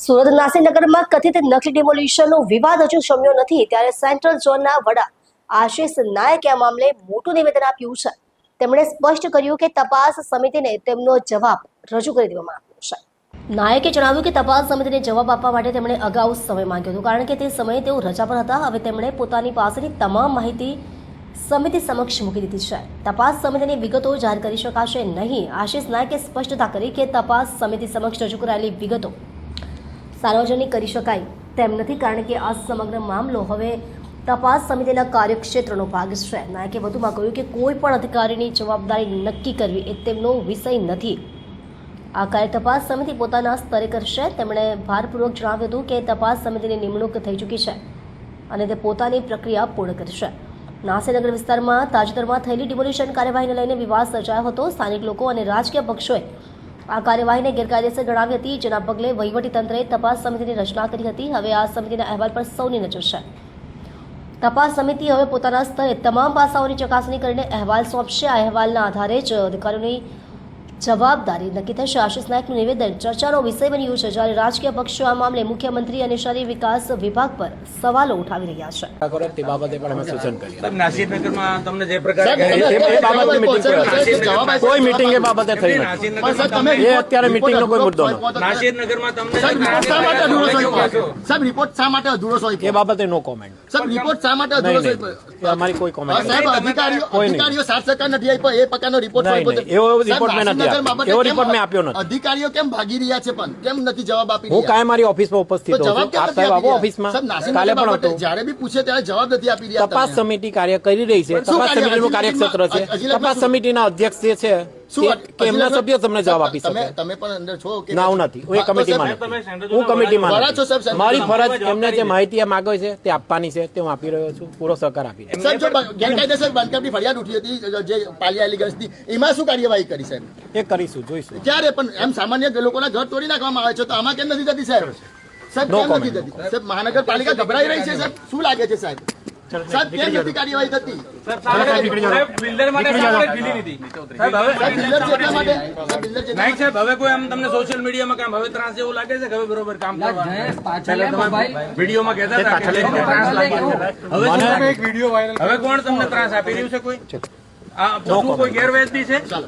સુરત નાસીનગરમાં કથિત નકલી ડિમોલિશનનો વિવાદ હજુ શમ્યો નથી ત્યારે સેન્ટ્રલ ઝોનના વડા આશિષ નાયકે આ મામલે મોટું નિવેદન આપ્યું છે। તેમણે સ્પષ્ટ કર્યું કે તપાસ સમિતિને તેમનો જવાબ રજૂ કરી દેવામાં આવ્યો છે। નાયકે જણાવ્યું કે તપાસ સમિતિને જવાબ આપવા માટે તેમણે અગાઉ સમય માંગ્યો હતો કારણ કે તે સમયે તેઓ રજા પર હતા। હવે તેમણે પોતાની પાસેની તમામ માહિતી સમિતિ સમક્ષ મૂકી દીધી છે। તપાસ સમિતિની વિગતો જાહેર કરી શકાશે નહીં। આશિષ નાયકે સ્પષ્ટતા કરી કે તપાસ સમિતિ સમક્ષ રજૂ કરાયેલી વિગતો સાર્વજનિક કરી શકાય તેમ નથી કારણ કે આ સમગ્ર મામલો હવે તપાસ સમિતિના કાર્યક્ષેત્રનો ભાગ છે। નાયકે વધુમાં કહ્યું કે કોઈ પણ અધિકારીની જવાબદારી નક્કી કરવી એ તેમનો વિષય નથી। આ કાર્ય તપાસ સમિતિ પોતાના સ્તરે કરશે। તેમણે ભારપૂર્વક જણાવ્યું હતું કે તપાસ સમિતિની નિમણૂક થઈ ચૂકી છે અને તે પોતાની પ્રક્રિયા પૂર્ણ કરશે। નાસીનગર વિસ્તારમાં તાજેતરમાં થયેલી ડિમોલિશન કાર્યવાહીને લઈને વિવાદ સર્જાયો હતો। સ્થાનિક લોકો અને રાજકીય પક્ષોએ આ કાર્યવાહીને ગેરકાયદેસર ગણાવી હતી, જેના પગલે વહીવટીતંત્રએ તપાસ સમિતિની રચના કરી હતી। હવે આ સમિતિના અહેવાલ પર સૌની નજર છે। તપાસ સમિતિ હવે પોતાના સ્તરે તમામ પાસાઓની ચકાસણી કરીને અહેવાલ સોંપશે। આ અહેવાલના આધારે જ અધિકારીઓની જવાબદારી નક્કી થશે। આશિષ નાયકનું નિવેદન ચર્ચાનો વિષય બન્યું છે જ્યારે રાજકીય પક્ષો આ મામલે મુખ્યમંત્રી અને શહેરી વિકાસ વિભાગ પર સવાલો ઉઠાવી રહ્યા છે। તે બાબતે પણ અમે સૂચન કર્યું। નાસીનગરમાં તમને જે પ્રકારે કોઈ મીટિંગ એ બાબતે થઈ નથી। એ અત્યારે મીટિંગનો કોઈ મુદ્દો નથી। નાસીનગરમાં તમને સાહેબ રિપોર્ટ શા માટે અધૂરો હોય? એ બાબતે નો કોમેન્ટ। સાહેબ રિપોર્ટ શા માટે અધૂરો હોય? અમારી કોઈ કોમેન્ટ સાહેબ અધિકારીઓ 7% નથી આપ્યો એ પ્રકારનો રિપોર્ટ એવો રિપોર્ટ મેં નથી આપ્યો। એવો રિપોર્ટ મેં આપ્યો નથી। અધિકારીઓ કેમ ભાગી રહ્યા છે પણ કેમ નથી જવાબ આપી હું રહ્યા? કાંઈ મારી ઓફિસમાં ઉપસ્થિત હોઉં છું। આપ સાહેબ આવો ઓફિસમાં, કાલે પણ હતો। જ્યારે બી પૂછે ત્યારે જવાબ નથી આપી રહ્યા। તપાસ સમિતિ કાર્ય કરી રહી છે। તપાસ સમિતિનું કાર્યક્ષેત્ર છે। તપાસ સમિતિના અધ્યક્ષ જે છે કે એમના સભ્યો તમને જવાબ આપી શકે। તમે પણ અંદર છો કે ના હું નથી, હું એ કમિટીમાં નથી। હું કમિટીમાં નથી। મારી ફરજ એમને જે માહિતી માંગે છે તે આપવાની છે તે હું આપી રહ્યો છું। પૂરો સહકાર આપી રહ્યો સાહેબ જો ગેરકાયદેસર બાંધકામની ફરિયાદ ઉઠી હતી જે પાલિયા એલિગન્સની, એમાં શું કાર્યવાહી કરી સાહેબ? છું। એ કરીશું, જોઈશું। ક્યારે પણ એમ સામાન્ય લોકોના ઘર તોડી નાખવામાં આવે છે તો આમાં કેમ નથી થતી સાહેબ? સાહેબ કેમ નથી થતી? સાહેબ મહાનગરપાલિકા ગભરાઈ રહી છે સાહેબ, શું લાગે છે સાહેબ? સાહેબ કેમ નથી કાર્યવાહી થતી? બિલ્ડર માટે ઢીલી નીતિ સાહેબ હવે બિલ્ડર છે એટલા માટે નાઈક સાહેબ હવે કોઈ આમ તમને સોશિયલ મીડિયામાં કામ હવે ત્રાસ જેવું લાગે છે કે હવે બરોબર કામ કરવાનું? વિડીયોમાં કહેતા હતા કે ત્રાસ લાગે છે। હવે કોણ તમને ત્રાસ આપી રહ્યું છે? કોઈ આ બધું કોઈ ગેરવ્યાજબી છે? ચાલો